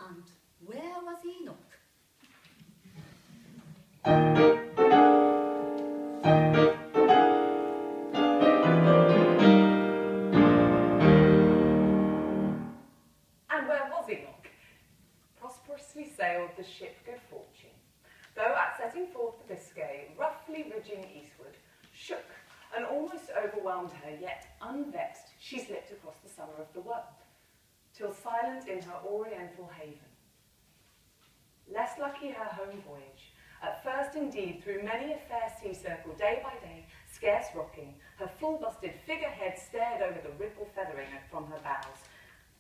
And where was Enoch? And where was Enoch? Prosperously sailed the ship Good Fortune, though at setting forth the Biscay, roughly ridging eastward, shook and almost overwhelmed her, yet unvexed, she slipped across the summer of the world, till silent in her oriental haven. Less lucky her home voyage, at first indeed through many a fair sea circle, day by day, scarce rocking, her full-busted figurehead stared over the ripple feathering from her bows.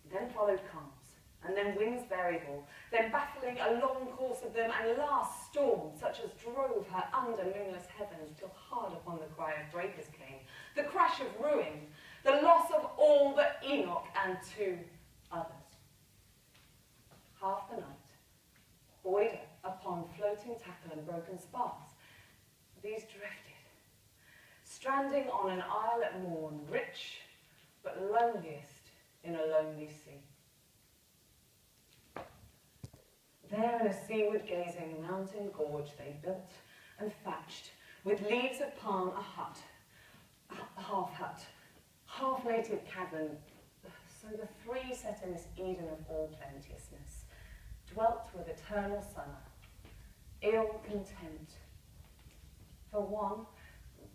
Then followed calms, and then winds variable, then baffling a long course of them, and last storm, such as drove her under moonless heavens, till hard upon the cry of breakers came, the crash of ruin, the loss of all but Enoch and 2 others. Half the night, buoyed upon floating tackle and broken spars, these drifted, stranding on an isle at morn, rich but loneliest in a lonely sea. There in a seaward gazing mountain gorge they built and thatched with leaves of palm a hut, half native cabin, so the 3 set in this Eden of all plenteousness, dwelt with eternal summer, ill content. For one,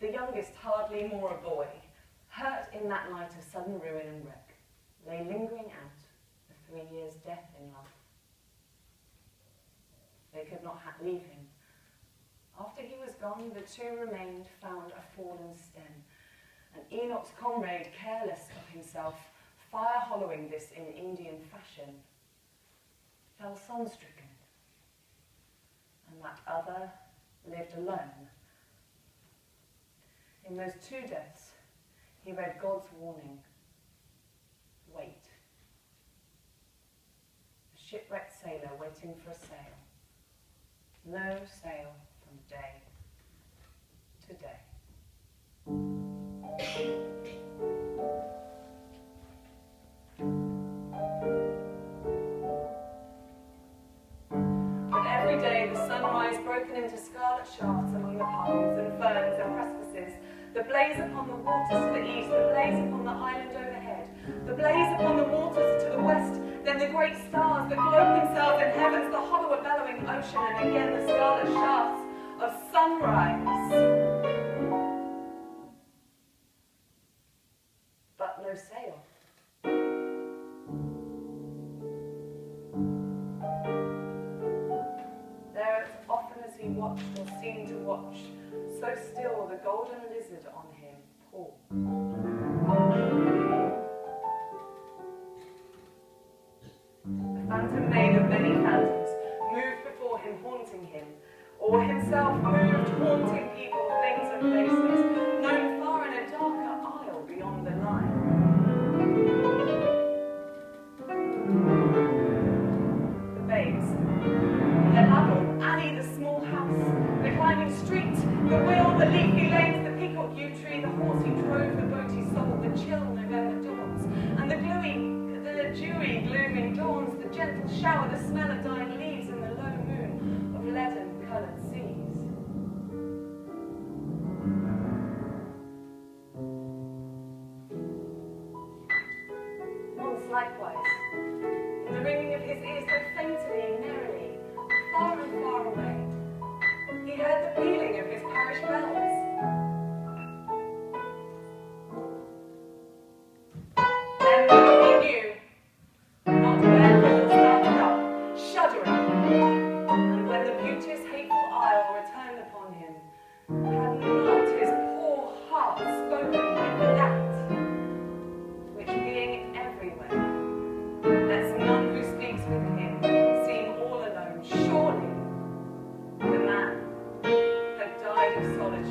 the youngest hardly more a boy, hurt in that night of sudden ruin and wreck, lay lingering out the 3 years' death in love. They could not leave him. After he was gone, the 2 remained, found a fallen stem, and Enoch's comrade, careless of himself, fire-hollowing this in Indian fashion, fell sun-stricken, and that other lived alone. In those 2 deaths, he read God's warning, wait. A shipwrecked sailor waiting for a sail. No sail from day to day. But every day the sunrise broken into scarlet shafts among the palms and ferns and precipices, the blaze upon the waters to the east, the blaze upon the island overhead, the blaze upon the waters to the west, then the great stars that globe themselves in heavens, the hollow bellowing ocean, and again the scarlet shafts of sunrise. But no sail. There, as often as he watched or seemed to watch, so still the golden lizard on him pulled. The phantom made of many phantoms moved before him, haunting him, or himself moved, haunting people, things and places, known far in a darker isle beyond the line. The babes, their babble, Annie the small house, the climbing street, the wheel, the leafy lanes, the peacock yew tree, the horse he drove, the boat he sold, the chill November dawns, and the dewy, glooming dawns, the gentle shower, the smell of dying leaves, and the low moon of leaden-coloured seas. Once likewise, in the ringing of his ears, though faintly, merrily, far and far away, he heard the pealing of his parish bells. Then he knew not wherefore started up, shuddering, and when the beauteous hateful isle returned upon him, had not his poor heart spoken with that, which being everywhere, lets none who speaks with him seem all alone. Surely the man had died of solitude.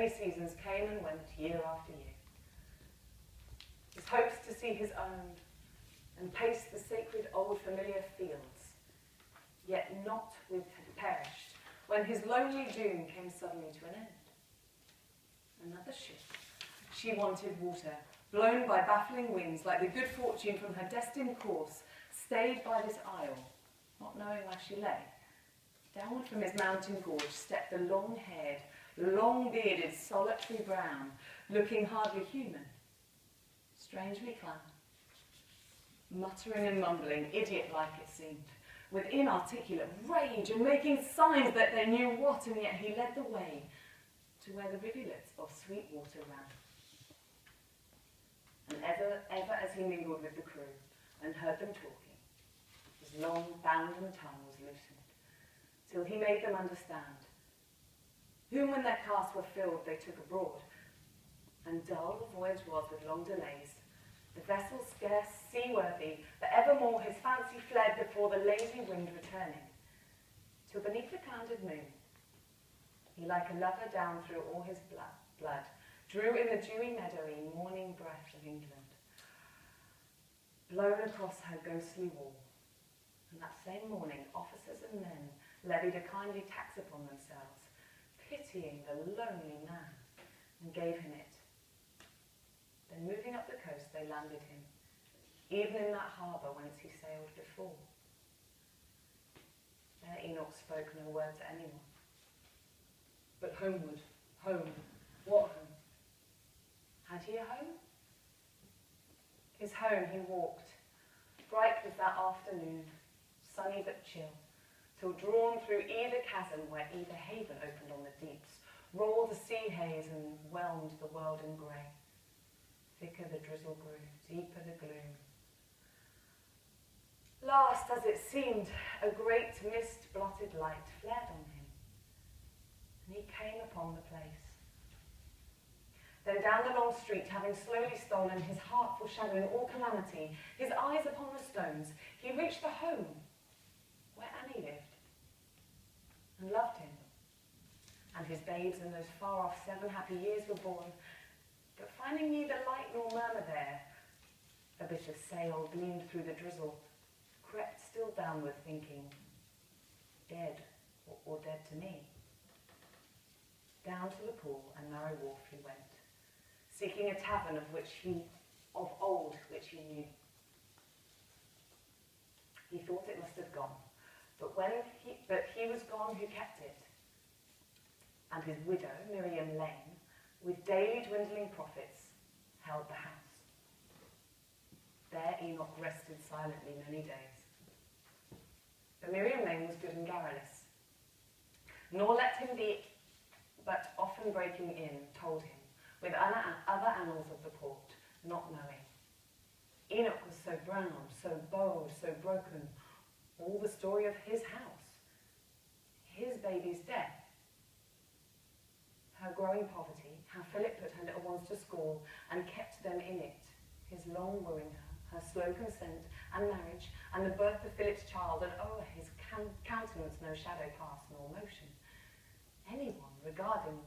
many seasons came and went year after year. His hopes to see his own and pace the sacred old familiar fields, yet not with had perished, when his lonely doom came suddenly to an end. Another ship. She wanted water, blown by baffling winds, like the good fortune from her destined course, stayed by this isle, not knowing where she lay. Downward from his mountain gorge stepped the long-haired, long-bearded, solitary Brown, looking hardly human, strangely clad, muttering and mumbling, idiot-like it seemed, with inarticulate rage and making signs that they knew what, and yet he led the way to where the rivulets of sweet water ran. And ever as he mingled with the crew and heard them talking, his long bounden tongue was loosened, till he made them understand, whom when their casks were filled they took abroad, and dull the voyage was with long delays, the vessel scarce seaworthy, but evermore his fancy fled before the lazy wind returning, till beneath the clouded moon, he like a lover down through all his blood, drew in the dewy meadowy morning breath of England, blown across her ghostly wall. And that same morning officers and men levied a kindly tax upon themselves, pitying the lonely man, and gave him it. Then moving up the coast they landed him, even in that harbour whence he sailed before. There Enoch spoke no word to anyone. But homeward, home, what home? Had he a home? His home he walked, bright was that afternoon, sunny but chill, till drawn through either chasm where either haven opened on the deeps, rolled the sea haze and whelmed the world in grey. Thicker the drizzle grew, deeper the gloom. Last, as it seemed, a great mist-blotted light flared on him, and he came upon the place. Then down the long street, having slowly stolen, his heart foreshadowing all calamity, his eyes upon the stones, he reached the home where Annie lived, and loved him, and his babes in those far-off 7 happy years were born. But finding neither light nor murmur there, a bit of sail gleamed through the drizzle, crept still downward, thinking, dead, or dead to me. Down to the pool and narrow wharf he went, seeking a tavern of old which he knew. He thought it must have gone, but he was gone who kept it, and his widow, Miriam Lane, with daily dwindling profits, held the house. There Enoch rested silently many days. But Miriam Lane was good and garrulous, nor let him be, but often breaking in, told him, with other annals of the port, not knowing. Enoch was so brown, so bold, so broken, all the story of his house, his baby's death, her growing poverty, how Philip put her little ones to school and kept them in it, his long wooing her slow consent and marriage, and the birth of Philip's child, and o'er his countenance no shadow cast nor motion. Anyone regarding,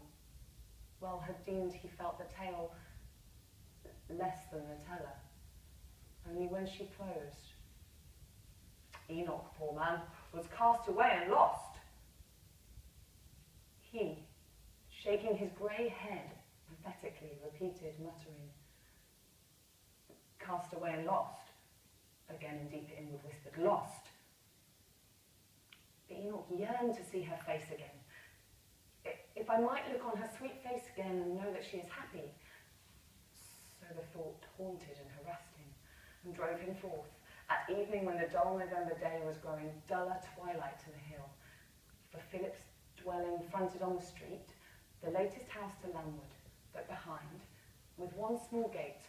well, had deemed he felt the tale less than the teller, only when she closed. Enoch, poor man, was cast away and lost. He, shaking his grey head, pathetically repeated, muttering, cast away and lost. Again in deeper inward whispered, lost. But Enoch yearned to see her face again. If I might look on her sweet face again and know that she is happy. So the thought haunted and harassed him, and drove him forth, at evening when the dull November day was growing duller twilight to the hill. For Philip's dwelling fronted on the street, the latest house to landward, but behind, with one small gate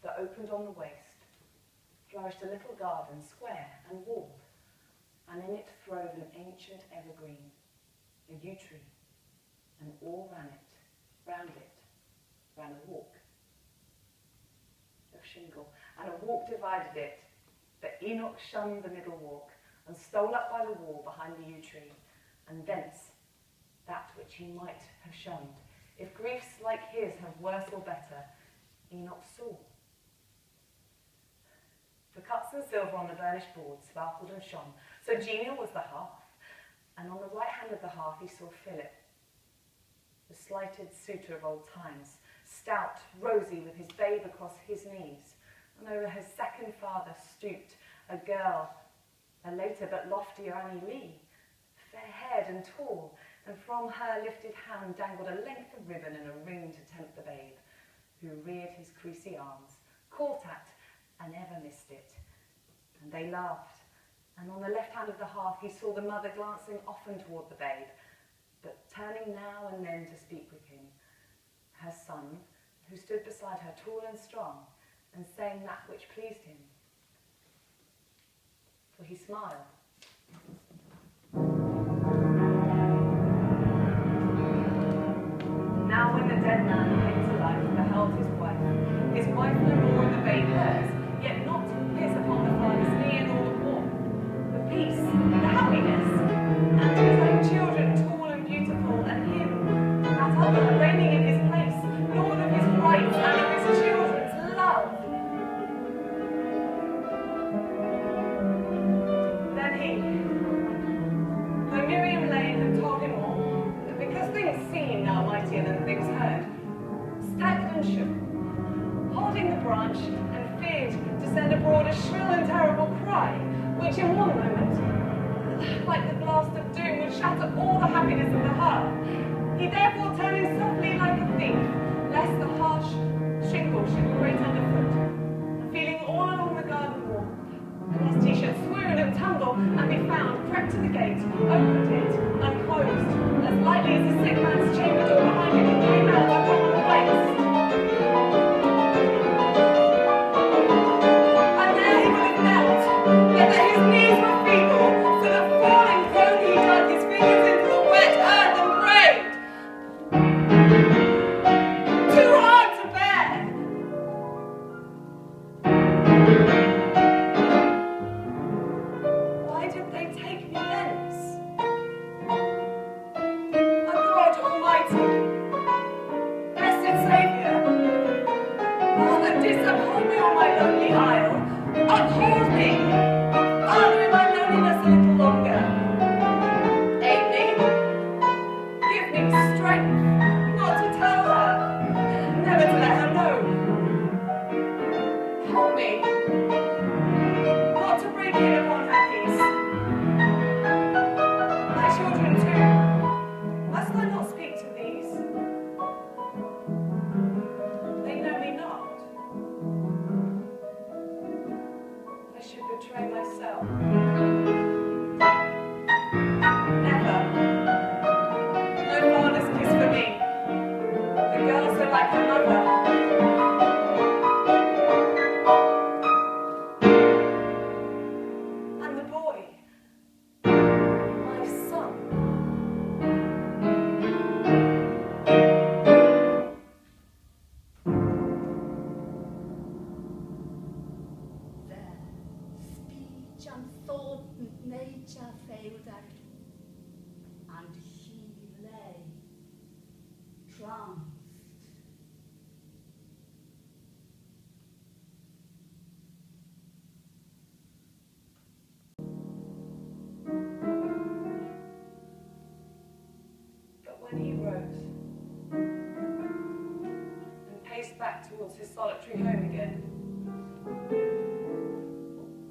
that opened on the waste, flourished a little garden, square and walled, and in it throve an ancient evergreen, a yew tree, and all round it, ran a walk of shingle, and a walk divided it, but Enoch shunned the middle walk, and stole up by the wall behind the yew tree, and thence, that which he might have shunned, if griefs like his have worse or better, Enoch saw. The cups and silver on the burnished board sparkled and shone, so genial was the hearth, and on the right hand of the hearth he saw Philip, the slighted suitor of old times, stout, rosy, with his babe across his knees, and over his second father stooped a girl, a later but loftier Annie Lee, fair-haired and tall, and from her lifted hand dangled a length of ribbon and a ring to tempt the babe, who reared his creasy arms, caught at, and ever missed it. And they laughed, and on the left hand of the hearth he saw the mother glancing often toward the babe, but turning now and then to speak with him, her son, who stood beside her tall and strong, and saying that which pleased him. For he smiled. Now when the dead man came to life, beheld his wife no more and the babe hers, yet not his upon the father's knee and all the warmth, the peace, the happiness, and his own children tall and beautiful, and him, that other, reigning in his place, lord of his rights and of his children's love. Then he, though Miriam Lane had told him all, that because things seen are mightier than things heard, staggered and shook, holding the branch, and feared to send abroad a shrill and terrible cry, which in one moment, like the blast of doom, would shatter all the happiness of the heart. He therefore turning softly like a thief, lest the harsh shingle should grate underfoot, and feeling all along the garden wall, lest he should swoon and tumble and be found, crept to the gate, opened it, and closed, as lightly as a sick man's chamber door behind him, and came out by proper ways. And there he would have knelt, yet that his knees were feeble, so that falling prone he dug his fingers into the wet earth and prayed. Too hard to bear! Why did they take me thence? A God Almighty, blessed Saviour, Father, disuphold me on my lonely isle, uphold me, Father, in my loneliness a little longer. Aid me, give me strength, not to tell her, never to let her know. Help me, not to break in upon her peace. My children too, must I not speak to these? They know me not. I should betray myself. Never. No father's kiss for me. The girl so like her mother. And the boy, my son. There, speech and thought and nature failed out, and he lay tranced. But when he rose and paced back towards his solitary home again,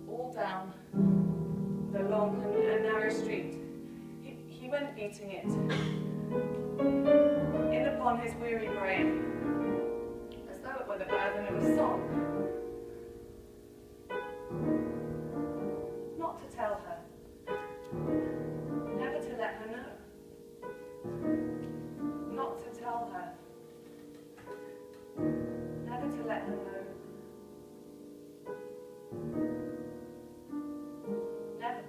all down the long and narrow street, he went beating it in upon his weary brain, as though it were the burden of a song. Not to tell her, never to let her know. Not to tell her, never to let her know. Never.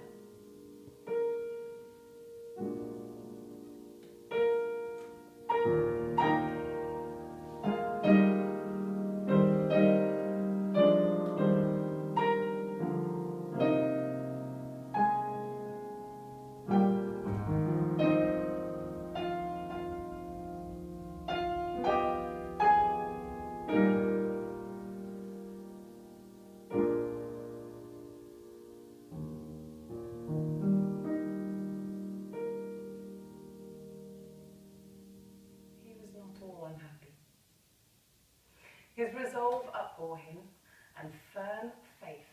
His resolve upbore him, and firm faith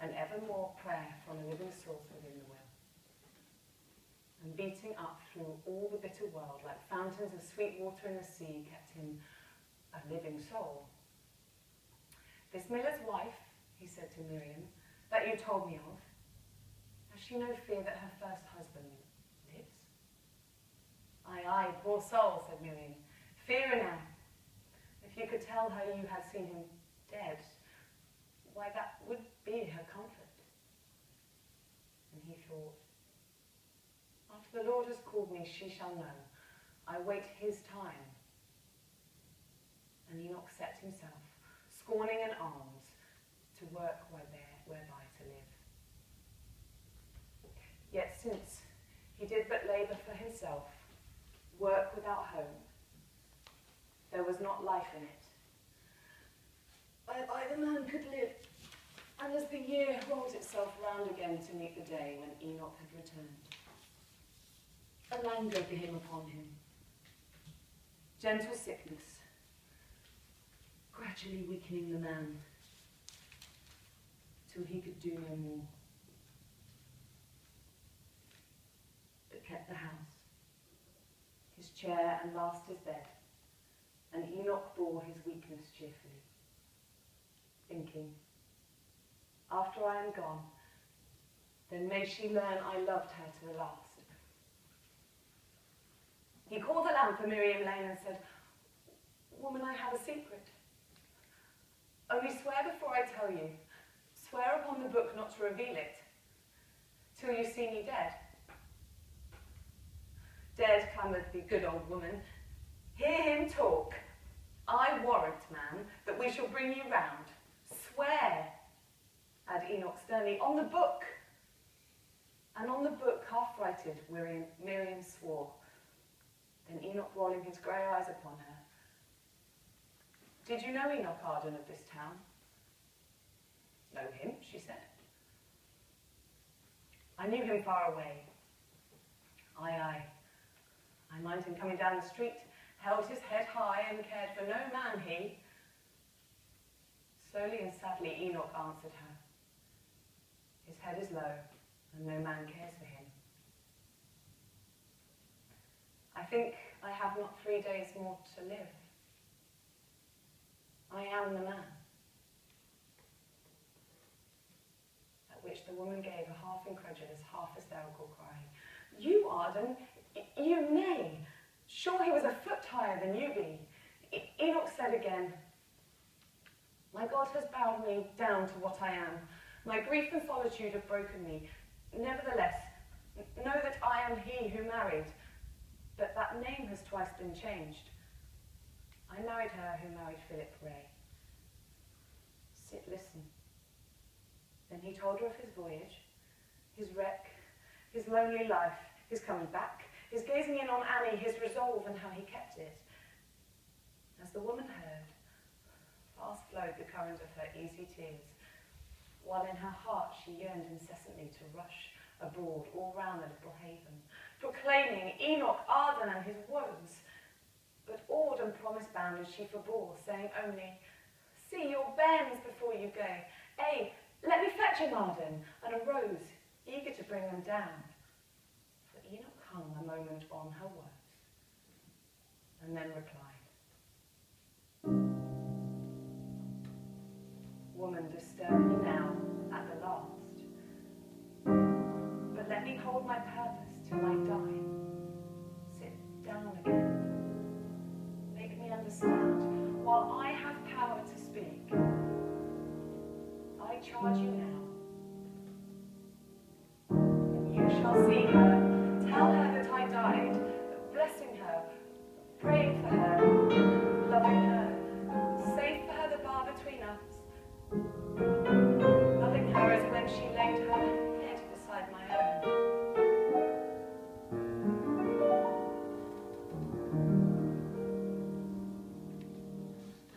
and evermore prayer from a living source within the will. And beating up through all the bitter world, like fountains of sweet water in the sea, kept him a living soul. This miller's wife, he said to Miriam, that you told me of, has she no fear that her first husband lives? Aye, aye, poor soul, said Miriam. Fear her now. If you could tell her you had seen him dead, why, that would be her comfort. And he thought, after the Lord has called me, she shall know. I wait his time. And Enoch set himself, scorning an alms, to work whereby to live. Yet since he did but labour for himself, work without home, there was not life in it, whereby the man could live. And as the year rolled itself round again to meet the day when Enoch had returned, a languor came upon him, gentle sickness, gradually weakening the man, till he could do no more, but kept the house, his chair, and last his bed, and Enoch bore his weakness cheerfully, thinking, after I am gone, then may she learn I loved her to the last. He called the lamp for Miriam Lane and said, Woman, I have a secret. Only swear before I tell you. Swear upon the book not to reveal it, till you see me dead. Dead, clamoured the good old woman. Hear him talk. I warrant, man, that we shall bring you round. Swear, had Enoch sternly, on the book. And on the book, half-righted, Miriam swore. Then Enoch, rolling his grey eyes upon her, Did you know Enoch Arden of this town? Know him, she said. I knew him far away. Aye, aye. I mind him coming down the street, held his head high and cared for no man he. Slowly and sadly Enoch answered her. His head is low, and no man cares for him. I think I have not 3 days more to live. I am the man. At which the woman gave a half-incredulous, half-hysterical cry. You, Arden? You nay. Sure he was a foot higher than you be. Enoch said again, My God has bowed me down to what I am. My grief and solitude have broken me. Nevertheless, know that I am he who married, but that name has twice been changed. I married her who married Philip Ray. Sit, listen. Then he told her of his voyage, his wreck, his lonely life, his coming back, his gazing in on Annie, his resolve, and how he kept it. As the woman heard, fast flowed the current of her easy tears, while in her heart she yearned incessantly to rush abroad all round the little haven, proclaiming Enoch Arden and his woes. But awed and promise-bound as she forbore, saying only, See your bairns before you go. Ay, let me fetch him, Arden, and arose, eager to bring them down. For Enoch hung a moment on her words, and then replied, Woman, disturb me now at the last, but let me hold my purpose till I die. Sit down again. Make me understand, while I have power to speak. I charge you now. And you shall see her, tell her that I died, blessing her, praying for her, loving her, safe for her the bar between us, loving her as when she laid her head beside my own.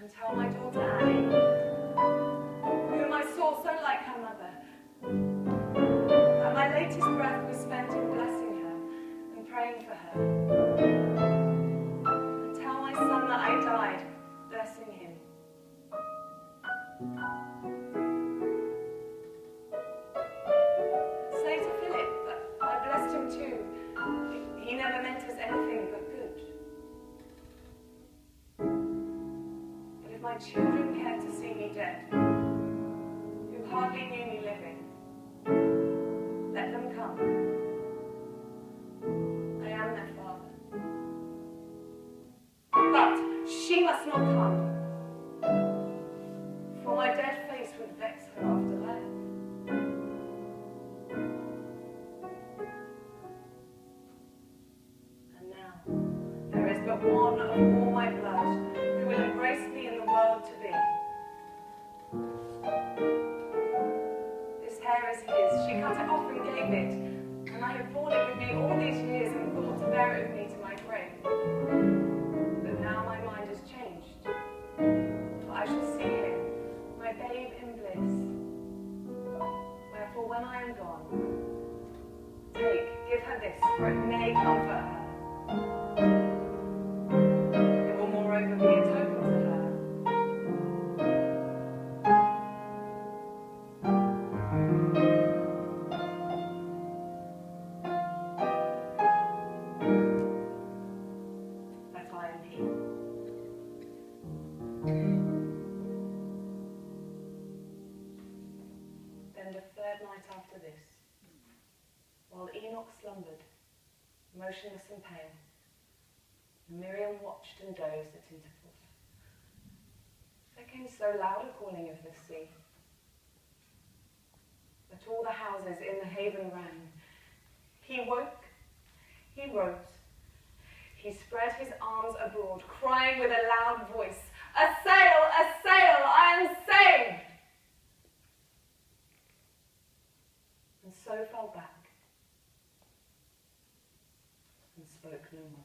And tell my daughter Annie, whom I saw so like her mother, that my latest breath was spent in blessing her and praying for her. And tell my son that I died, blessing him. me dead, who hardly knew me living. Let them come. I am their father. But she must not come, for my dead face would vex her after life. And now there is but one of all my blood who will embrace me in the world to be. This hair is his. She cut it off and gave it, and I have borne it with me all these years and thought to bear it with me to my grave. But now my mind has changed, for I shall see him, my babe in bliss. Wherefore when I am gone, give her this, for it may comfort her. It will moreover be a token to her. That I am he. Then the third night after this, while Enoch slumbered, motionless and pale, Miriam watched and dozed at intervals. There came so loud a calling of the sea, that all the houses in the haven rang. He woke, he rose, he spread his arms abroad, crying with a loud voice, "A sail, I am saved!" And so fell back and spoke no more.